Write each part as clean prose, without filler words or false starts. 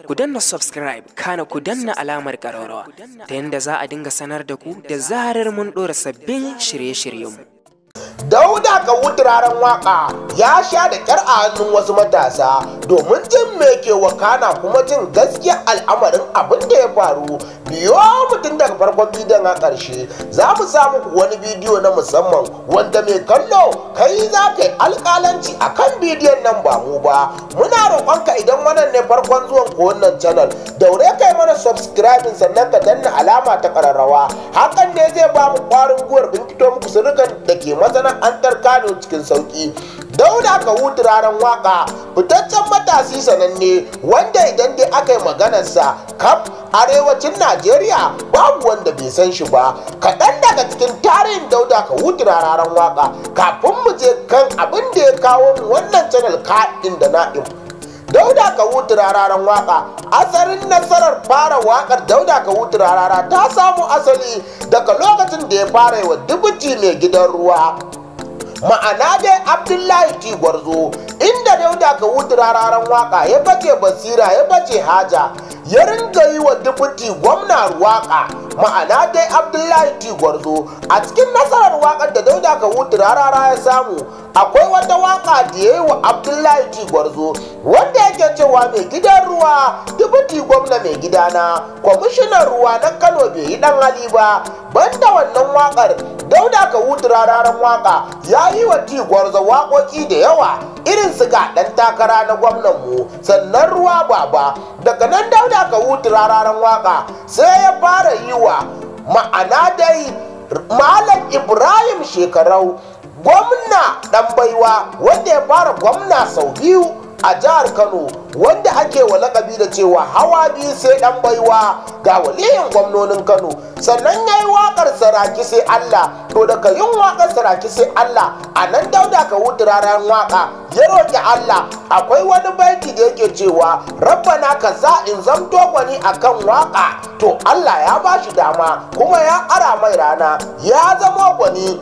ku danna subscribe kana ku danna alamar ƙararrawa ta yanda za a dinga sanar da ku da zarar mun ɗora sabbin shirye-shiryenmu. Dauda ka Rararan waka ya sha da kyar a hannun wasu matasa domin jin me ke wakana kuma jin gaskiyar al'amarin abin da ya faru. Biyo mutum daga farkon bidiyon a ƙarshe, za mu samu wani bidiyo na musamman wanda mai kallo kai za ka yi alƙalanci a kan bidiyon nan ba mu ba. Muna roƙonka idan wannan ne farkon zuwan ko wannan channel, daure kai mana subscribing sannan ka danna alama ta ƙararrawa. Hakan ne zai ba mu ƙwarin gwiwar binkito muku sirrukan da ke masana'antar Kano cikin sauki. Dauda ka Rararan waka fitaccen matasi sananne wanda idan dai aka yi maganarsa kaf arewacin Najeriya babu wanda bai san shi ba. Kaɗan daga cikin tarihin Dauda ka Rararan waka kafin mu je kan abin da ya kawo mu wannan channel ka'in da na'im. Dauda ka Rararan waka asalin nasarar fara wakar Dauda ka Rarara ta samu asali daga lokacin da ya fara yi wa dubuti mai gidan ruwa, ma'ana dai Abdullahi T Gwarzo, inda Dauda ka Rararan waka ya bace basira ya bace haja ya ringa yi wa dubuti gwamna waka, ma'ana dai Abdullahi T Gwarzo. A cikin nasarar wakar da Dauda ka Rarara ya samu akwai wata waka da ya yi wa Abdullahi T Gwarzo wanda yake cewa mai gidan ruwa dubuti gwamna mai gidana, kwamishinan ruwa na Kano bai yi dan hali ba. Banda wannan wakar, Dauda ka Rararan waka ya yi wa T Gwarzo waƙoƙi da yawa irin su ga ɗan takara na gwamnan mu, sannan ruwa baba. Daga nan Dauda ka Rararan waka sai ya fara yi wa ma'ana dai Malam Ibrahim Shekarau gwamna ɗan baiwa, wanda ya fara gwamna sau biyu a jihar Kano, wanda ake wa lakabi da cewa hawa biyu sai ɗan baiwa ga waliyin gwamnonin Kano. Sannan ya yi waƙar saraki sai Allah. To daga yin waƙar saraki sai Allah, a nan Dauda ka Rararan waka ya roƙi Allah. Akwai wani baiti da yake cewa rabbana ka za in zamto gwani akan waka. To Allah ya ba shi dama kuma ya ƙara mai rana ya zama gwani.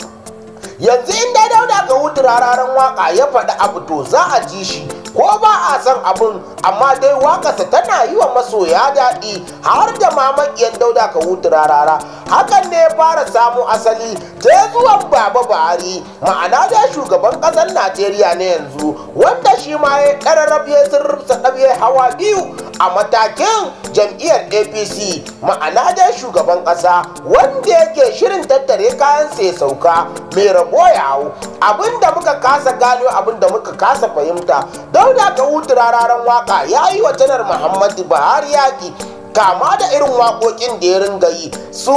Yanzu inda Dauda ka Rararan waka ya faɗi abu to za a ji shi ko ba a san abin, amma dai wakarsa tana yi wa masoya daɗi har da mamakiyan Dauda ka Rarara. Hakan ne ya fara samu asali ta zuwan Baba Buhari, ma'ana da shugaban ƙasar Najeriya ne yanzu, wanda shi ma ya ƙararrabe sirrinsa ɗabe hawa biyu a matakin jam'iyyar APC, ma'ana da shugaban ƙasa wanda yake shirin tattare kayansa ya sauka mai rabo ya hau. Abinda muka kasa gano, abinda muka kasa fahimta, Dauda ka Rararan waka ya yi wa janar Muhammadu Buhari yaƙi, kama da irin waƙoƙin da ya ringa yi su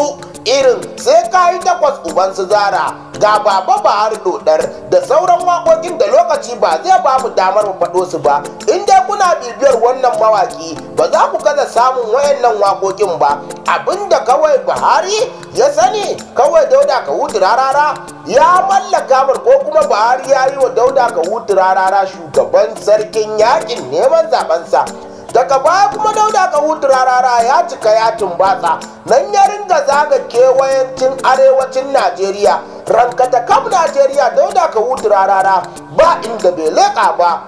irin sai ka yi takwas uban su zara, ga Baba Buhari dodar da sauran waƙoƙin da lokaci ba zai ba mu damar mu faɗo su ba. In dai kuna bibiyar wannan mawaƙi ba za ku gaza samun wayannan waƙoƙin ba. Abinda kawai Buhari ya sani kawai Dauda ka Rarara ya mallaka mar, ko kuma Buhari ya yi wa Dauda ka Rarara shugaban sarkin yaƙin neman zaɓensa. Daga baya kuma Dauda ka Rarara ya cika ya tumbatsa, nan ya ringa zaga kewayancin arewacin Najeriya, rankata kam Najeriya Dauda ka Rarara ba inda bai leƙa ba.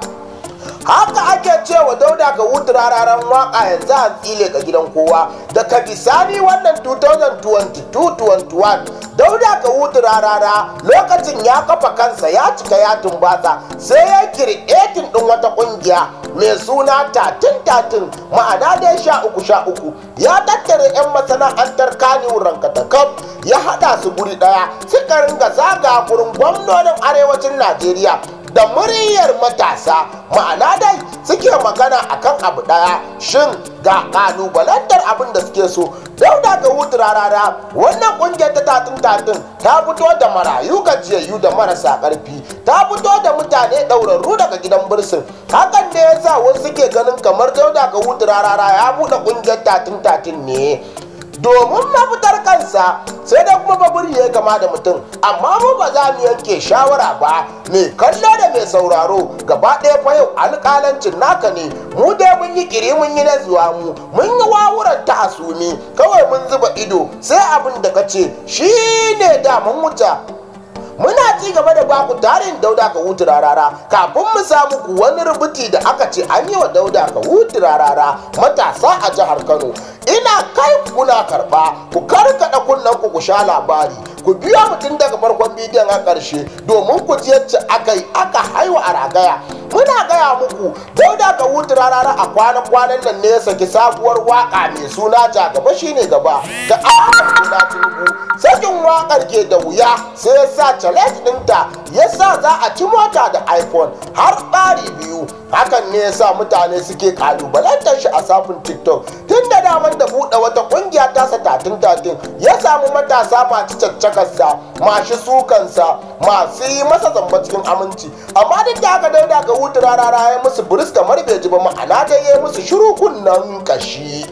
Haka ake cewa Dauda ka Rararan waka yanzu an tsile ga gidan kowa. Daga bisani wannan 2022-21 Dauda ka Rarara lokacin ya kafa kansa ya cika ya tumbatsa, sai ya kiretin ɗin wata ƙungiya mai suna tatin, ma'ana dai 13 ya tattare 'yan masana'antar Kano rankatakaf ya haɗa su guri ɗaya, suka ringa zaga gurin gwamnonin arewacin Najeriya da muryar matasa, ma'ana dai suke magana akan abu ɗaya, shin ga ƙalubalantar abin da suke so. Dauda ka Rarara wannan ƙungiyar ta tatin ta fito da marayu gajiyayyu da marasa ƙarfi, ta fito da mutane ɗaurarru daga gidan birsin. Hakan ne ya sa wasu suke ganin kamar Dauda ka Rarara ya buɗe ƙungiyar tatin ne domin mafitar kansa, sai dai kuma baburi ya kama da mutum. Amma mu ba za mu yanke shawara ba, mai kallo da mai sauraro gaba ɗaya fa yau alƙalancin naka ne. Mu dai mun yi kiri mun yi nazuwa, mun yi wawuran ta hasumi, kawai mun zuba ido sai abin da ka ce shi ne da mun wuta. muna ci gaba da baku tarihin Dauda Kahutu Rarara kafin mu samu ku wani rubuti da aka ce an yi wa Dauda Kahutu Rarara matasa a jihar Kano. Ina kai kuna karba ku karkada kunnen ku sha labari, ku biya mutum daga farkon bidiyon a ƙarshe domin ku ji yadda aka haiwa a ragaya. Muna gaya muku Dauda Kahutu Rarara a kwanan nan ne ya saki sabuwar waka mai suna Ja Gaba Shine Gaba da Ahannun Wasu. Sakin wakar ke da wuya sai ya sa challenge ɗinta ya sa za a ci mota da iPhone har ɓari biyu. Hakan ne ya sa mutane suke kalubalantar shi a safin TikTok. Tun da daman da buɗe wata ƙungiya tasa tatin ya samu matasa masu caccakarsa, masu sukansa, masu yi masa zamba cikin aminci. Amma duk da haka Dauda Kahutu Rarara ya musu buris kamar bai ji ba, ma'ana dai ya musu shiru kunnen kashi.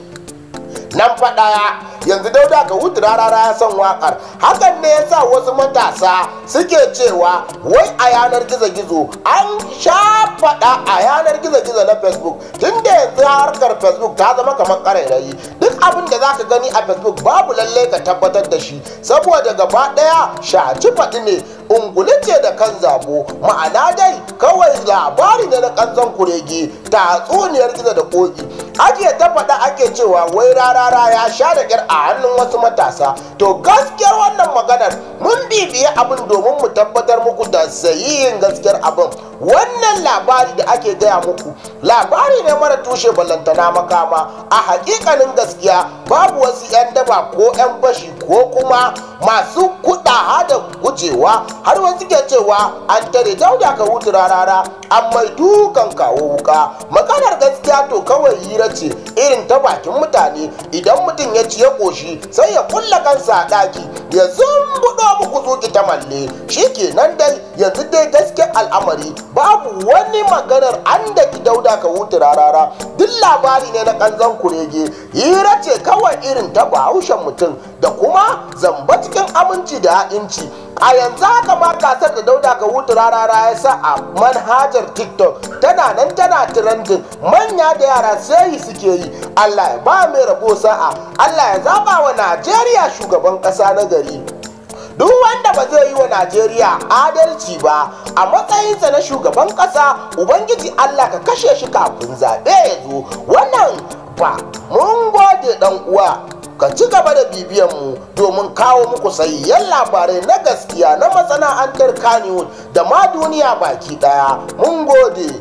Nan faɗaya yanzu Dauda Kahutu Rarara ya san wakar. Hakan ne ya sa wasu matasa suke cewa wai a yanar gizo-gizo an sha faɗa a yanar gizo-gizo na Facebook, tunda yanzu harkar Facebook ta zama kamar ƙarairayi. Duk abin da zaka gani a Facebook babu lalle ka tabbatar da shi, saboda gaba ɗaya shaci faɗi ne, unguli ce da kan zabo. Ma'ana dai kawai labari ne na kanzon kurege, tatsuniyar gizo da koki. Ake ta faɗa ake cewa wai Rarara ya sha da ƙyar a hannun wasu matasa. To gaskiyar wannan maganar mun bibiye abin domin mu tabbatar muku da sahihin gaskiyar abin. Wannan labari da ake gaya muku labari ne mara tushe ballantana makama. A hakikanin gaskiya babu wasu 'yan daba ko 'yan bashi ko kuma masu kuɗa da gujewa har wasu ke cewa an tare Dauda Kahutu Rarara an mai dukan kawo wuka. Maganar gaskiya to kawai hira ce irin ta bakin mutane. Idan mutum ya ci ya ƙoshi sai ya kulla kansa a ɗaki ya zumbuɗo muku zuki ta malle. Shikenan dai yanzu dai gaskiyar al'amari babu wani maganar an da Dauda Kahutu Rarara. Duk labari ne na kanzon kurege, hira ce kawai irin ta bahaushen mutum da kuma zamba cikin aminci da ha'inci. A yanzu haka ma gasar da Dauda Kahutu Rarara ya sa a manhajar TikTok tana nan tana trending, manya da yara sai suke yi. Allah ya ba mai rabo sa'a, Allah ya zaba wa Najeriya shugaban ƙasa na gari. Duk wanda ba zai yi wa Najeriya adalci ba a matsayinsa na shugaban ƙasa, Ubangiji Allah ka kashe shi kafin zaɓe ya zo. Wannan ba mun gode ɗan uwa. Ka ci gaba da bibiyan mu domin kawo muku sayayyen labarai na gaskiya na masana'antar Kannywood da ma duniya baki daya. Mun gode.